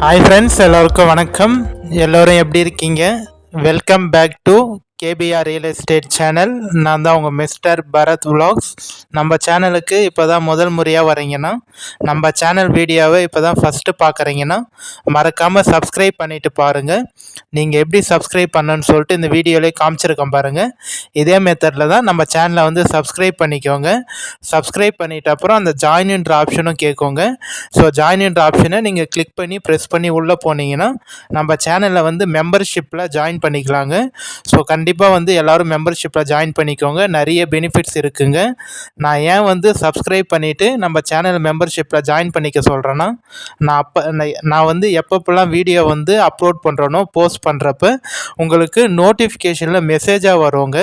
Hi friends, எல்லோருக்கும் வணக்கம். எல்லோரும் எப்படி இருக்கீங்க? Welcome back to KPR real estate channel. நான் தான் உங்கள் மிஸ்டர் பரத் விலாக்ஸ். நம்ம சேனலுக்கு இப்போ தான் முதல் முறையாக வரீங்கன்னா, நம்ம சேனல் வீடியோவை இப்போ தான் ஃபஸ்ட்டு பார்க்குறீங்கன்னா மறக்காமல் சப்ஸ்கிரைப் பண்ணிவிட்டு பாருங்கள். நீங்கள் எப்படி சப்ஸ்கிரைப் பண்ணணும்னு சொல்லிட்டு இந்த வீடியோலேயே காமிச்சிருக்கேன் பாருங்கள். இதே மெத்தடில் தான் நம்ம சேனலை வந்து சப்ஸ்கிரைப் பண்ணிக்கோங்க. சப்ஸ்கிரைப் பண்ணிட்ட அப்புறம் அந்த ஜாயின்ன்ற ஆப்ஷனும் கேட்குங்க. ஸோ ஜாயின்ன்ற ஆப்ஷனை நீங்கள் கிளிக் பண்ணி ப்ரெஸ் பண்ணி உள்ளே போனீங்கன்னா நம்ம சேனலில் வந்து மெம்பர்ஷிப்பில் ஜாயின் பண்ணிக்கலாங்க. ஸோ கண்டிப்பாக வந்து எல்லோரும் மெம்பர்ஷிப்பில் ஜாயின் பண்ணிக்கோங்க. நிறைய பெனிஃபிட்ஸ் இருக்குங்க. நான் ஏன் வந்து சப்ஸ்கிரைப் பண்ணிவிட்டு நம்ம சேனல் மெம்பர்ஷிப்பில் ஜாயின் பண்ணிக்க சொல்கிறேன்னா, நான் வந்து எப்பப்பெல்லாம் வீடியோ வந்து அப்லோட் பண்ணுறேனோ போஸ்ட் பண்ணுறப்ப உங்களுக்கு நோட்டிஃபிகேஷனில் மெசேஜாக வருங்க.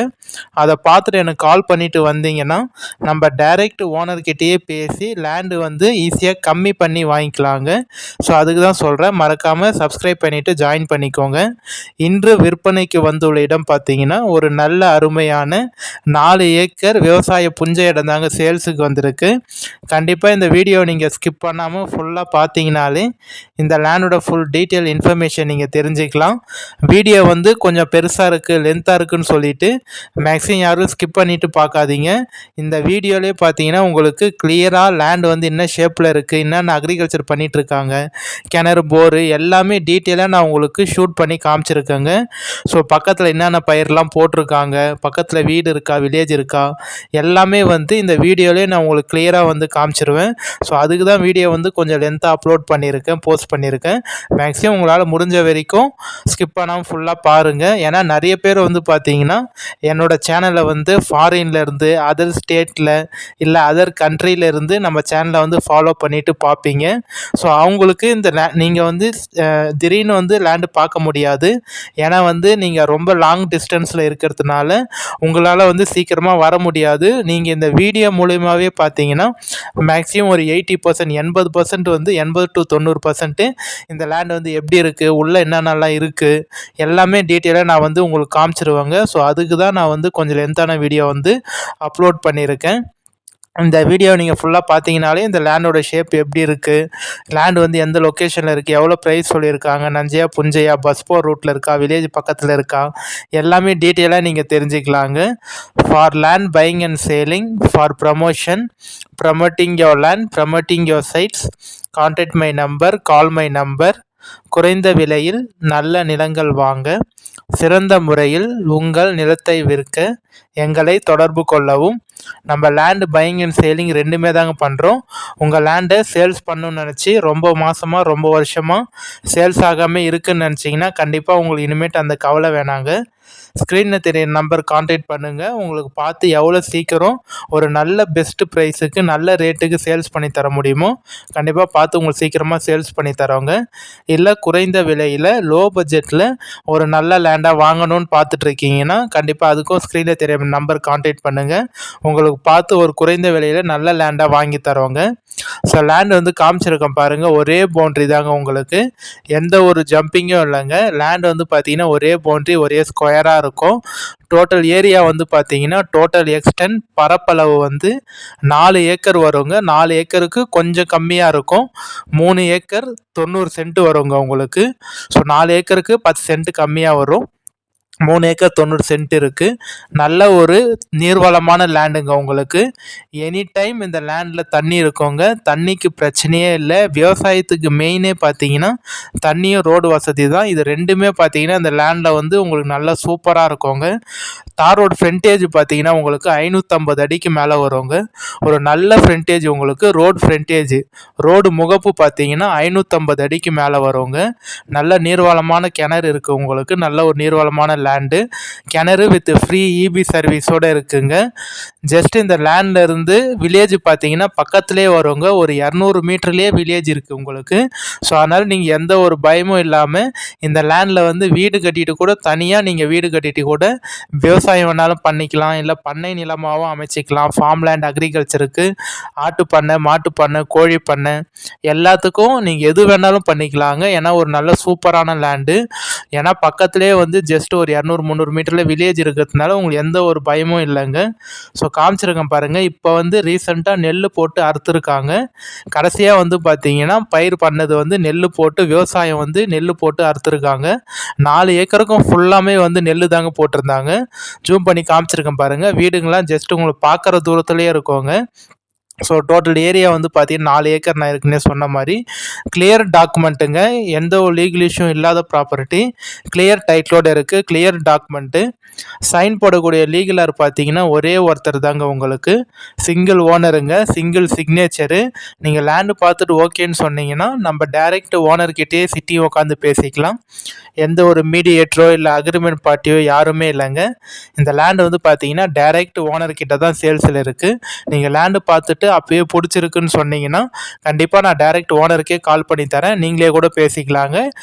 அதை பார்த்துட்டு எனக்கு கால் பண்ணிவிட்டு வந்தீங்கன்னா நம்ம டைரெக்ட் ஓனர்கிட்டயே பேசி லேண்டு வந்து ஈஸியாக கம்மி பண்ணி வாங்கிக்கலாங்க. ஸோ அதுக்கு தான் சொல்கிறேன், மறக்காமல் சப்ஸ்கிரைப் பண்ணிவிட்டு ஜாயின் பண்ணிக்கோங்க. இன்று விற்பனைக்கு வந்துள்ள இடம் பார்த்தீங்கன்னா ஒரு நல்ல அருமையான 4 ஏக்கர் விவசாய புஞ்சை இடம் தாங்க சேல்ஸுக்கு வந்திருக்கு. கண்டிப்பாக இந்த வீடியோ நீங்கள் ஸ்கிப் பண்ணாமல் ஃபுல்லாக பார்த்தீங்கனாலே இந்த லேண்டோட ஃபுல் டீட்டெயில் இன்ஃபர்மேஷன் நீங்கள் தெரிஞ்சுக்கலாம். வீடியோ வந்து கொஞ்சம் பெருசாக இருக்குது, லென்த்தாக இருக்குதுன்னு சொல்லிட்டு மேக்ஸிமம் யாரும் ஸ்கிப் பண்ணிவிட்டு பார்க்காதீங்க. இந்த வீடியோலேயே பார்த்தீங்கன்னா உங்களுக்கு கிளியராக லேண்ட் வந்து என்ன ஷேப்பில் இருக்குது, என்னென்ன அக்ரிகல்ச்சர் பண்ணிகிட்ருக்காங்க, கிணறு, போரு எல்லாமே டீட்டெயிலாக நான் உங்களுக்கு ஷூட் பண்ணி காமிச்சிருக்கேங்க. ஸோ பக்கத்தில் என்னென்ன பயிரெலாம் போட்டிருக்காங்க, பக்கத்தில் வீடு இருக்கா, வில்லேஜ் இருக்கா, எல்லாமே வந்து இந்த வீடியோலேயே நான் உங்களுக்கு கிளியராக வந்து காமிச்சிருவேன். ஸோ அதுக்கு தான் வீடியோ வந்து கொஞ்சம் லென்த்தாக அப்லோட் பண்ணியிருக்கேன், போஸ்ட் பண்ணியிருக்கேன். மேக்ஸிமம் உங்களால் முடிஞ்ச வரைக்கும் ஸ்கிப் பண்ணாமல் ஃபுல்லாக பாருங்கள். ஏன்னா நிறைய பேர் வந்து பார்த்தீங்கன்னா என்னோடய சேனலை வந்து ஃபாரின்லேருந்து, அதர் ஸ்டேட்டில் இல்லை அதர் கண்ட்ரியிலேருந்து நம்ம சேனலை வந்து ஃபாலோ பண்ணிவிட்டு பார்ப்பீங்க. ஸோ அவங்களுக்கு இந்த நீங்கள் வந்து திடீர்னு வந்து லேண்டு பார்க்க முடியாது. ஏன்னா வந்து நீங்கள் ரொம்ப லாங் டிஸ்டன்ஸில் இருக்கிறதுனால உங்களால் வந்து சீக்கிரமாக வர முடியாது. நீங்கள் இந்த வீடியோ மூலியமாகவே பார்த்தீங்கன்னா மேக்ஸிமம் ஒரு 80%, 80% வந்து 80 to 90% இந்த லேண்ட் வந்து எப்படி இருக்குது, உள்ளே என்னென்னலாம் இருக்குது எல்லாமே டீட்டெயிலாக நான் வந்து உங்களுக்கு காமிச்சிருவேங்க. ஸோ அதுக்கு தான் நான் வந்து கொஞ்சம் லென்த்தான வீடியோ வந்து அப்லோட் பண்ணியிருக்கேன். இந்த வீடியோ நீங்கள் ஃபுல்லாக பார்த்தீங்கனாலே இந்த லேண்டோட ஷேப் எப்படி இருக்குது, லேண்ட் வந்து எந்த லொக்கேஷனில் இருக்குது, எவ்வளோ ப்ரைஸ் சொல்லியிருக்காங்க, நஞ்சையா புஞ்சையா, பஸ் போர் ரூட்டில் இருக்கா, வில்லேஜ் பக்கத்தில் இருக்கா, எல்லாமே டீட்டெயிலாக நீங்கள் தெரிஞ்சுக்கலாங்க. For land buying and selling, for promotion, promoting your land, promoting your sites, contact my number, call my number. குறைந்த விலையில் நல்ல நிலங்கள் வாங்க, சிறந்த முறையில் உங்கள் நிலத்தை விற்க எங்களை தொடர்பு கொள்ளவும். நம்ம லேண்டு பையிங் அண்ட் சேலிங் ரெண்டுமே தாங்க பண்ணுறோம். உங்கள் லேண்டை சேல்ஸ் பண்ணணும்னு நினச்சி ரொம்ப மாதமாக ரொம்ப வருஷமாக சேல்ஸ் ஆகாமல் இருக்குதுன்னு நினச்சிங்கன்னா கண்டிப்பாக உங்களுக்கு இனிமேட்டு அந்த கவலை வேணாங்க. ஸ்க்ரீனில் தெரிய நம்பர் கான்டாக்ட் பண்ணுங்கள். உங்களுக்கு பார்த்து எவ்வளோ சீக்கிரம் ஒரு நல்ல பெஸ்ட்டு ப்ரைஸுக்கு நல்ல ரேட்டுக்கு சேல்ஸ் பண்ணி தர முடியுமோ கண்டிப்பாக பார்த்து உங்களுக்கு சீக்கிரமாக சேல்ஸ் பண்ணி தரோங்க. இல்லை குறைந்த விலையில் லோ பட்ஜெட்டில் ஒரு நல்ல லேண்டாக வாங்கணும்னு பார்த்துட்ருக்கீங்கன்னா கண்டிப்பாக அதுக்கும் ஸ்க்ரீனில் தெரிய நம்பர் கான்டாக்ட் பண்ணுங்கள். உங்களுக்கு பார்த்து ஒரு குறைந்த விலையில் நல்ல லேண்டாக வாங்கி தரோங்க. ஸோ லேண்ட் வந்து காமிச்சிருக்கேன் பாருங்கள், ஒரே பவுண்ட்ரி தாங்க, உங்களுக்கு எந்த ஒரு ஜம்பிங்கும் இல்லைங்க. லேண்ட் வந்து பார்த்தீங்கன்னா ஒரே பவுண்ட்ரி, ஒரே ஸ்கொயராக இருக்கும். டோட்டல் ஏரியா வந்து பார்த்தீங்கன்னா டோட்டல் எக்ஸ்டென்ட் பரப்பளவு வந்து 4 ஏக்கர் வருங்க. 4 ஏக்கருக்கு கொஞ்சம் கம்மியாக இருக்கும். 3 ஏக்கர் 90 சென்ட் வருங்க உங்களுக்கு. ஸோ 4 ஏக்கருக்கு 10 சென்ட் கம்மியாக வரும். 3 ஏக்கர் 90 சென்ட் இருக்குது. நல்ல ஒரு நீர்வளமான லேண்டுங்க உங்களுக்கு. எனி டைம் இந்த லேண்டில் தண்ணி இருக்குங்க, தண்ணிக்கு பிரச்சனையே இல்லை. விவசாயத்துக்கு மெயினே பார்த்தீங்கன்னா தண்ணியும் ரோடு வசதி தான். இது ரெண்டுமே பார்த்தீங்கன்னா இந்த லேண்டில் வந்து உங்களுக்கு நல்லா சூப்பராக இருக்குங்க. தார் ரோடு ஃப்ரண்டேஜ் பார்த்தீங்கன்னா உங்களுக்கு 550 அடிக்கு மேலே வருங்க. ஒரு நல்ல ஃப்ரண்டேஜ் உங்களுக்கு. ரோடு ஃப்ரண்டேஜ், ரோடு முகப்பு பார்த்தீங்கன்னா 550 அடிக்கு மேலே வருங்க. நல்ல நீர்வளமான கிணறு இருக்குது உங்களுக்கு. நல்ல ஒரு நீர்வளமான லேண்டு, கிணறு வித் ஃப்ரீ இபி சர்வீஸோடு இருக்குங்க. ஜஸ்ட் இந்த லேண்டில் இருந்து வில்லேஜ் பார்த்தீங்கன்னா பக்கத்துலேயே வருங்க. ஒரு 200 மீட்டர்லேயே வில்லேஜ் இருக்குது உங்களுக்கு. ஸோ அதனால் நீங்கள் எந்த ஒரு பயமும் இல்லாமல் இந்த லேண்டில் வந்து வீடு கட்டிட்டு கூட தனியாக நீங்கள் வீடு கட்டிட்டு கூட விவசாயம் வேணாலும் பண்ணிக்கலாம். இல்லை பண்ணை நிலமாகவும் அமைச்சிக்கலாம். ஃபார்ம் லேண்ட் அக்ரிகல்ச்சருக்கு, ஆட்டு பண்ணை, மாட்டு பண்ணை, கோழி பண்ணை எல்லாத்துக்கும் நீங்கள் எது வேணாலும் பண்ணிக்கலாங்க. ஏன்னா ஒரு நல்ல சூப்பரான லேண்டு. ஏன்னா பக்கத்துலேயே வந்து ஜஸ்ட் ஒரு 200-300 மீட்டரில் வில்லேஜ் இருக்கிறதுனால உங்களுக்கு எந்த ஒரு பயமும் இல்லைங்க. ஸோ காமிச்சிருக்கேன் பாருங்கள். இப்போ வந்து ரீசெண்டாக நெல் போட்டு அறுத்துருக்காங்க. கடைசியாக வந்து பார்த்தீங்கன்னா பயிர் பண்ணது வந்து நெல் போட்டு விவசாயம் வந்து நெல் போட்டு அறுத்துருக்காங்க. 4 ஏக்கருக்கும் ஃபுல்லாமே வந்து நெல் தாங்க போட்டிருந்தாங்க. ஜூம் பண்ணி காமிச்சிருக்கேன் பாருங்கள். வீடுங்கள்லாம் ஜஸ்ட் உங்களுக்கு பார்க்குற தூரத்துலேயே இருக்குங்க. ஸோ டோட்டல் ஏரியா வந்து பார்த்தீங்கன்னா 4 ஏக்கர் நான் ஏற்கனவே சொன்ன மாதிரி கிளியர் டாக்குமெண்ட்டுங்க. எந்த ஒரு லீகல் இஷ்யூ இல்லாத ப்ராப்பர்ட்டி, கிளியர் டைட்டிலோடு இருக்குது, கிளியர் டாக்குமெண்ட்டு. சைன் போடக்கூடிய லீகலார் பார்த்தீங்கன்னா ஒரே ஒருத்தர் தாங்க உங்களுக்கு. சிங்கிள் ஓனருங்க, சிங்கிள் சிக்னேச்சரு. நீங்கள் லேண்டு பார்த்துட்டு ஓகேன்னு சொன்னீங்கன்னா நம்ம டைரெக்ட் ஓனர்கிட்டயே சிட்டி உட்காந்து பேசிக்கலாம். எந்த ஒரு மீடியேட்டரோ இல்லை அக்ரிமெண்ட் பார்ட்டியோ யாருமே இல்லைங்க. இந்த லேண்டு வந்து பார்த்தீங்கன்னா டைரெக்ட் ஓனர்கிட்ட தான் சேல்ஸில் இருக்குது. நீங்கள் லேண்டு பார்த்துட்டு அப்பயே பிடிச்சிருக்குன்னு சொன்னீங்கன்னா கண்டிப்பாக நான் டைரெக்ட் ஓனருக்கே கால் பண்ணி தரேன். நீங்களே கூட பேசிக்கலாங்க.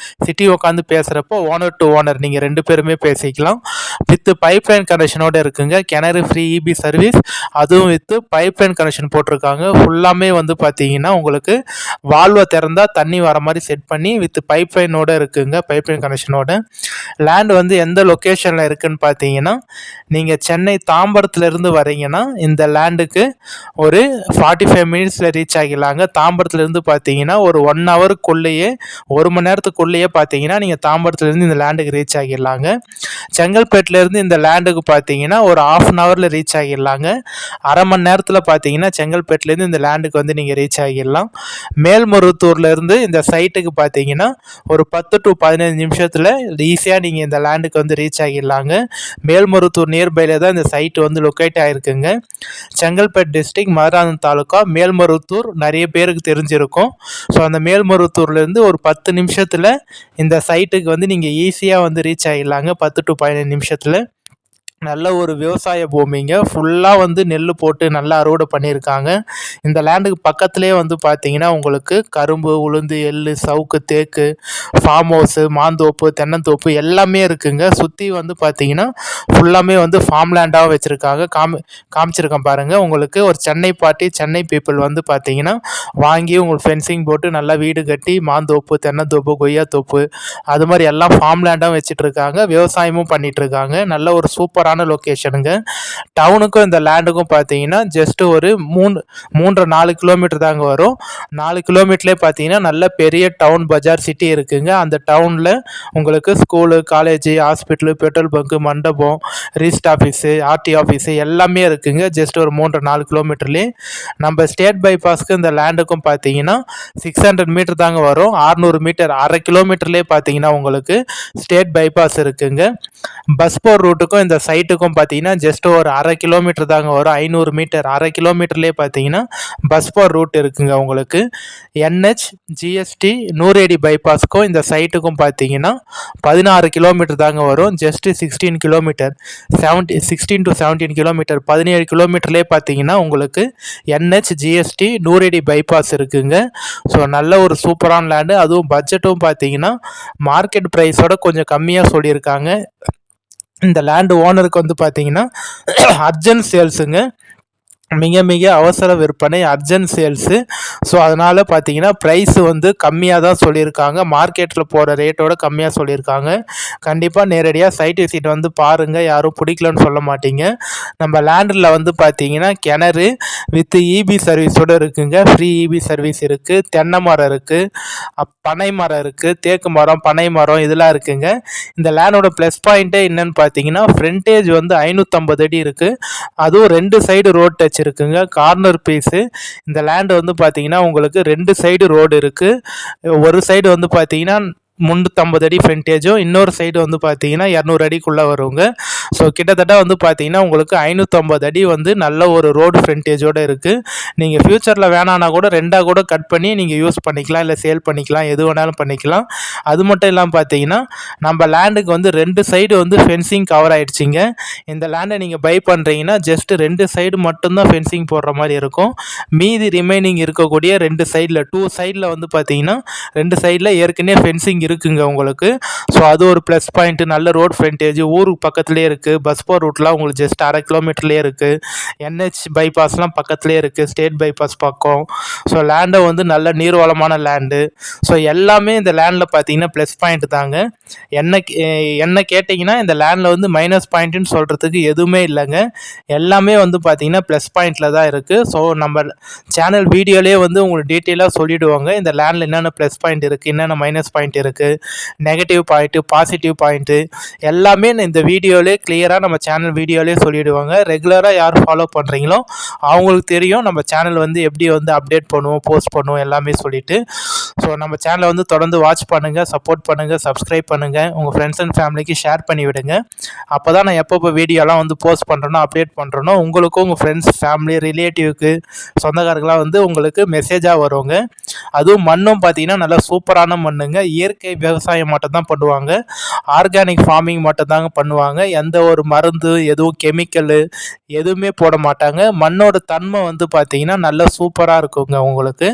சிட்டி உட்காந்து பேசுகிறப்போ ஓனர் டு ஓனர் நீங்கள் 2 பேருமே பேசிக்கலாம். வித் பைப்லைன் கனெக்ஷனோடு இருக்குங்க. கிணறு ஃப்ரீ இபி சர்வீஸ், அதுவும் வித் பைப்லைன் கனெக்ஷன் போட்டிருக்காங்க. ஃபுல்லாமே வந்து பார்த்தீங்கன்னா உங்களுக்கு வால்வை திறந்தால் தண்ணி வர மாதிரி செட் பண்ணி வித் பைப்லைனோடு இருக்குங்க. பைப்லைன் கனெக்ஷனோட லேண்ட் வந்து எந்த லொக்கேஷனில் இருக்குதுன்னு பார்த்தீங்கன்னா நீங்கள் சென்னை தாம்பரத்துலேருந்து வரீங்கன்னா இந்த லேண்டுக்கு ஒரு 45 மினிட்ஸில் ரீச் ஆகிடலாங்க. தாம்பரத்துலேருந்து பார்த்தீங்கன்னா ஒரு 1 ஹவருக்குள்ளேயே 1 மணி நேரத்துக்குள்ளேயே பார்த்தீங்கன்னா நீங்கள் தாம்பரத்துலேருந்து இந்த லேண்டுக்கு ரீச் ஆகிடலாங்க. செங்கல்பேட்டிலேருந்து இந்த லேண்டுக்கு பார்த்தீங்கன்னா ஒரு 1/2 ஹவரில் ரீச் ஆகிடலாங்க. அரை மணி நேரத்தில் பார்த்தீங்கன்னா செங்கல்பேட்டிலேருந்து இந்த லேண்டுக்கு வந்து நீங்கள் ரீச் ஆகிடலாம். மேல்மருவத்தூர்லேருந்து இந்த சைட்டுக்கு பார்த்தீங்கன்னா ஒரு 10 to 15 நிமிஷத்தில் ஈஸியாக நீங்கள் இந்த லேண்டுக்கு வந்து ரீச் ஆகிடலாங்க. மேல்மருவத்தூர் நியர்பையில் தான் இந்த சைட்டு வந்து லொக்கேட் ஆகிருக்குங்க. செங்கல்பேட் டிஸ்ட்ரிக்ட், மதுராந்தகம் தாலுக்கா, மேல்மருவத்தூர் நிறைய பேருக்கு தெரிஞ்சிருக்கும். ஸோ அந்த மேல்மருவத்தூர்லேருந்து ஒரு 10 நிமிஷத்தில் இந்த சைட்டுக்கு வந்து நீங்கள் ஈஸியாக வந்து ரீச் ஆகிடலாங்க. 10 to 15 நிமிஷத்தில். நல்ல ஒரு விவசாய பூமிங்க. ஃபுல்லாக வந்து நெல் போட்டு நல்லா அறுவடை பண்ணியிருக்காங்க. இந்த லேண்டுக்கு பக்கத்துலேயே வந்து பார்த்தீங்கன்னா உங்களுக்கு கரும்பு, உளுந்து, எள்ளு, சவுக்கு, தேக்கு, ஃபார்ம் ஹவுஸு, மாந்தோப்பு, தென்னந்தோப்பு எல்லாமே இருக்குங்க. சுற்றி வந்து பார்த்தீங்கன்னா ஃபுல்லாமே வந்து ஃபார்ம் லேண்டாக வச்சுருக்காங்க. காமிச்சிருக்கேன் பாருங்கள். உங்களுக்கு ஒரு சென்னை பார்ட்டி, சென்னை பீப்புள் வந்து பார்த்தீங்கன்னா வாங்கி உங்களுக்கு ஃபென்சிங் போட்டு நல்லா வீடு கட்டி மாந்தோப்பு, தென்னந்தோப்பு, கொய்யாத்தோப்பு அது மாதிரி எல்லாம் ஃபார்ம் லேண்டாகவும் வச்சுட்ருக்காங்க. விவசாயமும் பண்ணிகிட்ருக்காங்க. நல்ல ஒரு சூப்பரான லொக்கேஷனுங்க. டவுனுக்கும் இந்த லேண்டுக்கும் பார்த்தீங்கன்னா ஜஸ்ட் ஒரு 3-4 கிலோமீட்டர் தாங்க வரும். 4 கிலோமீட்டர்லேயே பார்த்தீங்கன்னா நல்ல பெரிய டவுன் பஜார் சிட்டி இருக்குங்க. அந்த டவுனில் உங்களுக்கு school, college, hospital, petrol bunk, மண்டபம், ரிஜிஸ்ட் ஆஃபீஸு, ஆர்டி ஆஃபீஸு எல்லாமே இருக்குங்க. ஜஸ்ட் ஒரு 3-4 கிலோமீட்டர்லேயே. நம்ம ஸ்டேட் பைபாஸ்க்கு இந்த லேண்டுக்கும் பார்த்தீங்கன்னா 600 மீட்டர் தாங்க வரும். 600 மீட்டர், அரை கிலோமீட்டர்லேயே பார்த்தீங்கன்னா உங்களுக்கு ஸ்டேட் பைபாஸ் இருக்குங்க. பஸ் போர் ரூட்டுக்கும் இந்த சைட்டுக்கும் பார்த்தீங்கன்னா ஜஸ்ட் ஒரு அரை கிலோமீட்டர் தாங்க வரும். 500 மீட்டர், அரை கிலோமீட்டர்லேயே பார்த்தீங்கன்னா பஸ் போர் ரூட் இருக்குங்க உங்களுக்கு. NH GST நூறேடி பைபாஸ்க்கும் இந்த சைட்டுக்கும் பார்த்தீங்கன்னா 16 கிலோமீட்டர் தாங்க வரும். ஜஸ்ட் 16 கிலோமீட்டர், 16 to 17 கிலோமீட்டர், 17 கிலோமீட்டர்லேயே பார்த்தீங்கன்னா உங்களுக்கு NH GST நூறேடி பைபாஸ் இருக்குங்க. ஸோ நல்ல ஒரு சூப்பரான லேண்டு. அதுவும் பட்ஜெட்டும் பார்த்தீங்கன்னா மார்க்கெட் ப்ரைஸோட கொஞ்சம் கம்மியாக சொல்லியிருக்காங்க. இந்த லேண்டு ஓனருக்கு வந்து பார்த்தீங்கன்னா அர்ஜென்ட் சேல்ஸுங்க. மிக மிக அவசர விற்பனை, அர்ஜென்ட் சேல்ஸு. ஸோ அதனால் பார்த்தீங்கன்னா ப்ரைஸு வந்து கம்மியாக தான் சொல்லியிருக்காங்க. மார்க்கெட்டில் போகிற ரேட்டோட கம்மியாக சொல்லியிருக்காங்க. கண்டிப்பாக நேரடியாக சைட் விசிட் வந்து பாருங்கள். யாரும் பிடிக்கலன்னு சொல்ல மாட்டீங்க. நம்ம லேண்டில் வந்து பார்த்தீங்கன்னா கிணறு வித் இபி சர்வீஸோடு இருக்குங்க. ஃப்ரீ இபி சர்வீஸ் இருக்குது. தென்னை மரம் இருக்குது, பனை மரம் இருக்குது, தேக்கு மரம், பனை மரம் இதெல்லாம் இருக்குங்க. இந்த லேண்டோட ப்ளஸ் பாயிண்ட்டே என்னன்னு பார்த்தீங்கன்னா ஃப்ரண்டேஜ் வந்து 550 அடி இருக்குது. அதுவும் 2 சைடு ரோட் டச் இருக்குங்க. Corner piece. இந்த லேண்ட் வந்து பார்த்தீங்கன்னா உங்களுக்கு 2 சைடு ரோடு இருக்குது. ஒரு சைடு வந்து பார்த்தீங்கன்னா 350 அடி ஃப்ரண்டேஜும், இன்னொரு சைடு வந்து பார்த்தீங்கன்னா 200 அடிக்குள்ளே வருங்க. ஸோ கிட்டத்தட்ட வந்து பார்த்தீங்கன்னா உங்களுக்கு 550 அடி வந்து நல்ல ஒரு ரோடு ஃப்ரண்டேஜோடு இருக்குது. நீங்கள் ஃப்யூச்சரில் வேணான்னா கூட 2ஆக கூட கட் பண்ணி நீங்கள் யூஸ் பண்ணிக்கலாம், இல்லை சேல் பண்ணிக்கலாம், எது வேணாலும் பண்ணிக்கலாம். அது மட்டும் இல்லாமல் பார்த்தீங்கன்னா நம்ம லேண்டுக்கு வந்து 2 சைடு வந்து ஃபென்சிங் கவர் ஆகிடுச்சிங்க. இந்த லேண்டை நீங்கள் பை பண்ணுறீங்கன்னா ஜஸ்ட் 2 சைடு மட்டும்தான் ஃபென்சிங் போடுற மாதிரி இருக்கும். மீதி ரிமைனிங் இருக்கக்கூடிய 2 சைடில் 2 சைடில் வந்து பார்த்தீங்கன்னா 2 சைடில் ஏற்கனவே ஃபென்சிங் இருக்குங்க உங்களுக்கு. ஸோ அது ஒரு ப்ளஸ் பாயிண்ட்டு. நல்ல ரோட் ஃப்ரண்டேஜ், ஊருக்கு பக்கத்துலேயே இருக்குது. பஸ் போகிற ரூட்லாம் உங்களுக்கு ஜஸ்ட் 1/2 கிலோமீட்டர்லேயே இருக்குது. என்ஹெச் பைபாஸ்லாம் பக்கத்துலேயே இருக்குது, ஸ்டேட் பைபாஸ் பக்கம். ஸோ லேண்டை வந்து நல்ல நீர்வளமான லேண்டு. ஸோ எல்லாமே இந்த லேண்டில் பார்த்தீங்கன்னா ப்ளஸ் பாயிண்ட் தாங்க. என்ன கேட்டிங்கன்னா இந்த லேண்டில் வந்து மைனஸ் பாயிண்ட்டுன்னு சொல்கிறதுக்கு எதுவுமே இல்லைங்க. எல்லாமே வந்து பார்த்தீங்கன்னா ப்ளஸ் பாயிண்டில் தான் இருக்குது. ஸோ நம்ம சேனல் வீடியோலேயே வந்து உங்களுக்கு டீட்டெயிலாக சொல்லிவிடுவாங்க இந்த லேண்டில் என்னென்ன ப்ளஸ் பாயிண்ட் இருக்குது, என்னென்ன மைனஸ் பாயிண்ட் இருக்குது, நெகட்டிவ் பாயிண்ட்டு, பாசிட்டிவ் பாயிண்ட்டு எல்லாமே இந்த வீடியோவிலே கிளியராக நம்ம சேனல் வீடியோலேயே சொல்லிவிடுவாங்க. ரெகுலராக யார் ஃபாலோ பண்ணுறீங்களோ அவங்களுக்கு தெரியும் நம்ம சேனல் வந்து எப்படி வந்து அப்டேட் பண்ணுவோம், போஸ்ட் பண்ணுவோம் எல்லாமே சொல்லிவிட்டு. ஸோ நம்ம சேனலை வந்து தொடர்ந்து வாட்ச் பண்ணுங்கள், சப்போர்ட் பண்ணுங்கள், சப்ஸ்கிரைப் பண்ணுங்கள், உங்கள் ஃப்ரெண்ட்ஸ் அண்ட் ஃபேமிலிக்கு ஷேர் பண்ணி விடுங்க. அப்போ தான் நான் எப்பப்போ வீடியோலாம் வந்து போஸ்ட் பண்ணுறேனோ, அப்டேட் பண்ணுறேனோ உங்களுக்கும் உங்கள் ஃப்ரெண்ட்ஸ், ஃபேமிலி, ரிலேட்டிவ்க்கு, சொந்தக்காரங்களாம் வந்து உங்களுக்கு மெசேஜாக வருவாங்க. அதுவும் மண்ணும் பார்த்தீங்கன்னா நல்லா சூப்பரான மண்ணுங்க. இயற்கை விவசாயம் மட்டும் தான் பண்ணுவாங்க, ஆர்கானிக் ஃபார்மிங் மட்டும் தாங்க பண்ணுவாங்க. எந்த ஒரு மருந்து, எதுவும் கெமிக்கலு எதுவுமே போட மாட்டாங்க. மண்ணோட தன்மை வந்து பார்த்தீங்கன்னா நல்லா சூப்பராக இருக்குங்க. உங்களுக்கு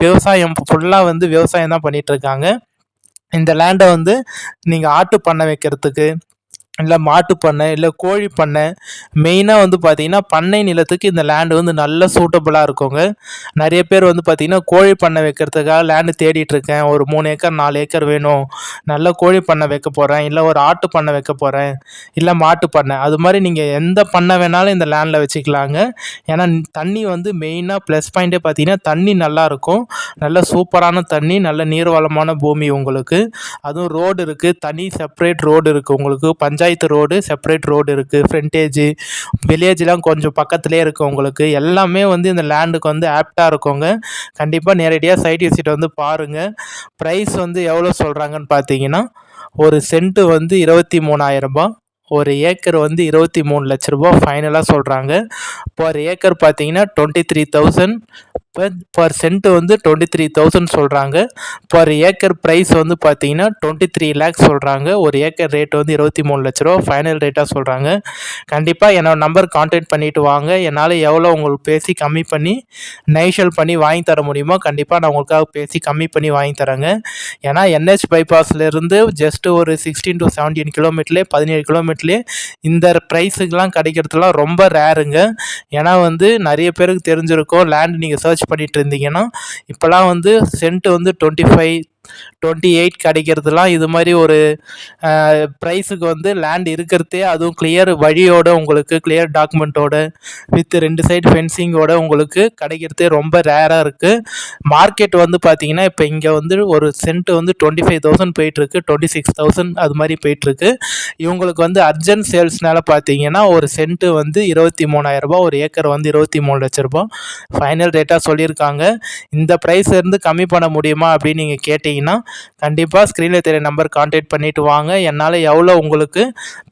விவசாயம் ஃபுல்லாக வந்து விவசாயம் தான் பண்ணிகிட்ருக்காங்க. இந்த லேண்டை வந்து நீங்கள் ஆட்டு பண்ணை வைக்கிறதுக்கு, இல்லை மாட்டு பண்ணை, இல்லை கோழி பண்ணை, மெயினாக வந்து பார்த்திங்கன்னா பண்ணை நிலத்துக்கு இந்த லேண்டு வந்து நல்ல சூட்டபுளாக இருக்குங்க. நிறைய பேர் வந்து பார்த்திங்கன்னா கோழி பண்ணை வைக்கிறதுக்காக லேண்டு தேடிட்டுருக்கேன், ஒரு 3 ஏக்கர் 4 ஏக்கர் வேணும், நல்ல கோழி பண்ணை வைக்க போகிறேன், இல்லை ஒரு ஆட்டு பண்ணை வைக்க போகிறேன், இல்லை மாட்டு பண்ணை, அது மாதிரி நீங்கள் எந்த பண்ணை வேணாலும் இந்த லேண்டில் வச்சுக்கலாங்க. ஏன்னா தண்ணி வந்து மெயினாக ப்ளஸ் பாயிண்ட்டே பார்த்திங்கன்னா தண்ணி நல்லாயிருக்கும், நல்ல சூப்பரான தண்ணி, நல்ல நீர்வளமான பூமி உங்களுக்கு. அதுவும் ரோடு இருக்குது, தனி செப்பரேட் ரோடு இருக்குது உங்களுக்கு, பஞ்சாயத்து ரோடு, செப்பரேட் ரோடு இருக்குது, ஃப்ரண்டேஜ், வில்லேஜ்லாம் கொஞ்சம் பக்கத்துலேயே இருக்குது உங்களுக்கு. எல்லாமே வந்து இந்த லேண்டுக்கு வந்து ஆப்டாக இருக்குங்க. கண்டிப்பாக நேரடியாக சைட் விசிட் வந்து பாருங்கள். ப்ரைஸ் வந்து எவ்வளோ சொல்கிறாங்கன்னு பார்த்தீங்கன்னா, ஒரு சென்ட்டு வந்து 23,000 ரூபாய், ஒரு ஏக்கர் வந்து 23 லட்ச ரூபா ஃபைனலாக சொல்கிறாங்க. பர் ஏக்கர் பார்த்தீங்கன்னா 23,000, பர் சென்ட் வந்து 23,000 சொல்கிறாங்க. பர் ஏக்கர் ப்ரைஸ் வந்து பார்த்தீங்கன்னா 23 லேக்ஸ் சொல்கிறாங்க. ஒரு ஏக்கர் ரேட் வந்து 23 லட்ச ரூபா ஃபைனல் ரேட்டாக சொல்கிறாங்க. கண்டிப்பாக என்னோட நம்பர் கான்டாக்ட் பண்ணிவிட்டு வாங்க. என்னால் எவ்வளோ உங்களுக்கு பேசி கம்மி பண்ணி நைஷல் பண்ணி வாங்கி தர முடியுமோ கண்டிப்பாக நான் உங்களுக்காக பேசி கம்மி பண்ணி வாங்கி தரேங்க. ஏன்னா என்ஹெச் பைபாஸ்லேருந்து ஜஸ்ட்டு ஒரு 16 to 17 கிலோமீட்டர்லேயே, 17 கிலோமீட்டர்லேயே இந்த ப்ரைஸுக்கெலாம் கிடைக்கிறதுலாம் ரொம்ப ரேருங்க. ஏன்னா வந்து நிறைய பேருக்கு தெரிஞ்சிருக்கும், லேண்ட் நீங்கள் சர்ச் பண்ணிட்டு இருந்தீங்கன்னா இப்போலாம் வந்து சென்ட் வந்து 25, 28 கிடைக்கிறதுலாம் இது மாதிரி ஒரு ப்ரைஸுக்கு வந்து லேண்ட் இருக்கிறதே, அதுவும் கிளியர் வழியோட உங்களுக்கு கிளியர் டாக்குமெண்ட்டோட வித் 2 சைடு ஃபென்சிங்கோட உங்களுக்கு கிடைக்கிறதே ரொம்ப ரேராக இருக்குது. மார்க்கெட் வந்து பார்த்தீங்கன்னா இப்போ இங்கே வந்து ஒரு சென்ட் வந்து 25,000 போயிட்டுருக்கு, 26,000 அது மாதிரி போயிட்டுருக்கு. இவங்களுக்கு வந்து அர்ஜென்ட் சேல்ஸ்னால பார்த்தீங்கன்னா ஒரு சென்ட்டு வந்து 23,000 ரூபா, ஒரு ஏக்கர் வந்து 23 லட்ச ரூபா ஃபைனல் ரேட்டாக சொல்லியிருக்காங்க. இந்த ப்ரைஸ் இருந்து கம்மி பண்ண முடியுமா அப்படின்னு நீங்கள் கேட்டிங்கன்னா கண்டிப்பாக ஸ்க்ரீனில் தெரிய நம்பர் கான்டாக்ட் பண்ணிவிட்டு வாங்க. என்னால் எவ்வளோ உங்களுக்கு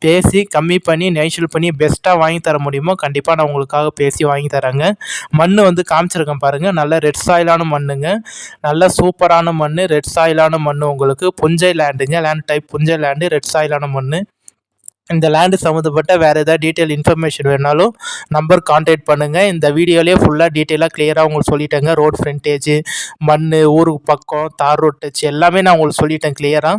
பேசி கம்மி பண்ணி நைஷல் பண்ணி பெஸ்ட்டாக வாங்கி தர முடியுமோ கண்டிப்பாக நான் உங்களுக்காக பேசி வாங்கி தரேங்க. மண் வந்து காமிச்சிருக்கேன் பாருங்கள், நல்ல ரெட் சாயிலான மண்ணுங்க, நல்ல சூப்பரான மண், ரெட் சாயிலான மண் உங்களுக்கு. புஞ்சை லேண்டுங்க, லேண்ட் டைப் புஞ்சை லேண்டு, ரெட் சாயிலான மண். இந்த லேண்டு சம்மந்தப்பட்ட வேறு ஏதாவது டீட்டெயில் இன்ஃபர்மேஷன் வேணாலும் நம்பர் கான்டாக்ட் பண்ணுங்கள். இந்த வீடியோலேயே ஃபுல்லாக டீட்டெயிலாக கிளியராக உங்களுக்கு சொல்லிட்டேங்க. ரோட் ஃப்ரண்டேஜ், மண், ஊருக்கு பக்கம், தார் ரோட் டச் எல்லாமே நான் உங்களுக்கு சொல்லிட்டேன் கிளியராக.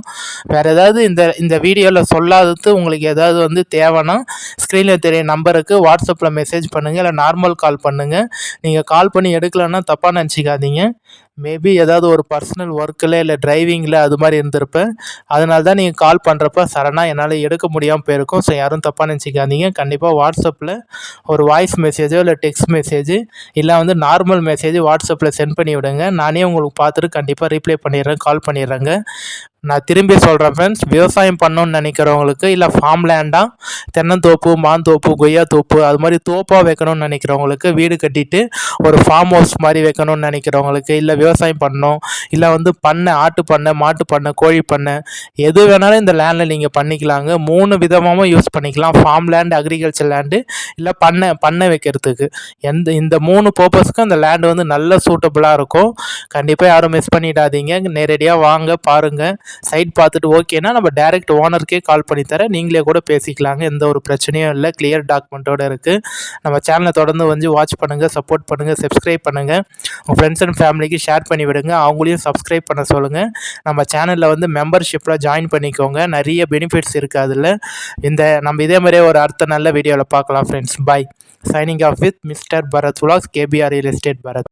வேறு ஏதாவது இந்த வீடியோவில் சொல்லாதது உங்களுக்கு ஏதாவது வந்து தேவைன்னா ஸ்க்ரீனில் தெரிய நம்பருக்கு வாட்ஸ்அப்பில் மெசேஜ் பண்ணுங்கள், இல்லை நார்மல் கால் பண்ணுங்கள். நீங்கள் கால் பண்ணி எடுக்கலைன்னா தப்பாக நினச்சிக்காதீங்க. மேபி ஏதாவது ஒரு பர்சனல் ஒர்க்கில் இல்லை டிரைவிங்கில் அது மாதிரி இருந்திருப்பேன். அதனால தான் நீங்கள் கால் பண்ணுறப்ப சடனாக என்னால் எடுக்க முடியாமல் போயிருக்கும். ஸோ யாரும் தப்பாக நினச்சிக்காதீங்க. கண்டிப்பாக வாட்ஸ்அப்பில் ஒரு வாய்ஸ் மெசேஜோ இல்லை டெக்ஸ்ட் மெசேஜ் இல்லை வந்து நார்மல் மெசேஜ் வாட்ஸ்அப்பில் சென்ட் பண்ணி விடுங்க. நானே உங்களுக்கு பார்த்துட்டு கண்டிப்பாக ரீப்ளை பண்ணிடுறேன், கால் பண்ணிடுறேங்க. நான் திரும்பி சொல்கிறேன் ஃப்ரெண்ட்ஸ், விவசாயம் பண்ணணுன்னு நினைக்கிறவங்களுக்கு, இல்லை ஃபார்ம் லேண்டாக தென்னந்தோப்பு, மாந்தோப்பு, கொய்யாத்தோப்பு அது மாதிரி தோப்பாக வைக்கணும்னு நினைக்கிறவங்களுக்கு, வீடு கட்டிட்டு ஒரு ஃபார்ம் ஹவுஸ் மாதிரி வைக்கணும்னு நினைக்கிறவங்களுக்கு, இல்லை விவசாயம் பண்ணணும், இல்லை வந்து பண்ணை, ஆட்டு பண்ணை, மாட்டு பண்ணை, கோழி பண்ணை எது வேணாலும் இந்த லேண்டில் நீங்கள் பண்ணிக்கலாங்க. 3 விதமாகவும் யூஸ் பண்ணிக்கலாம். ஃபார்ம் லேண்டு, அக்ரிகல்ச்சர் லேண்டு, இல்லை பண்ணை வைக்கிறதுக்கு. இந்த 3 பர்பஸ்க்கும் அந்த லேண்டு வந்து நல்ல சூட்டபுளாக இருக்கும். கண்டிப்பாக யாரும் மிஸ் பண்ணிடாதீங்க. நேரடியாக வாங்க, பாருங்கள். சைட் பார்த்துட்டு ஓகேனா நம்ம டைரக்ட் ஓனருக்கே கால் பண்ணி தரேன், நீங்களே கூட பேசிக்கலாங்க. எந்த ஒரு பிரச்சனையும் இல்லை, கிளியர் டாக்குமெண்ட்டோடு இருக்குது. நம்ம சேனலை தொடர்ந்து வந்து வாட்ச் பண்ணுங்கள், சப்போர்ட் பண்ணுங்கள், சப்ஸ்கிரைப் பண்ணுங்கள். உங்கள் ஃப்ரெண்ட்ஸ் அண்ட் ஃபேமிலிக்கு ஷேர் பண்ணி விடுங்க, அவங்களையும் சப்ஸ்கிரைப் பண்ண சொல்லுங்கள். நம்ம சேனலில் வந்து மெம்பர்ஷிப்பில் ஜாயின் பண்ணிக்கோங்க, நிறைய பெனிஃபிட்ஸ் இருக்குது அதில். நம்ம இதே மாதிரியே ஒரு அடுத்த நல்ல வீடியோவில் பார்க்கலாம் friends. Bye. Signing off with mister Bharath vlogs, KPR real estate Bharat.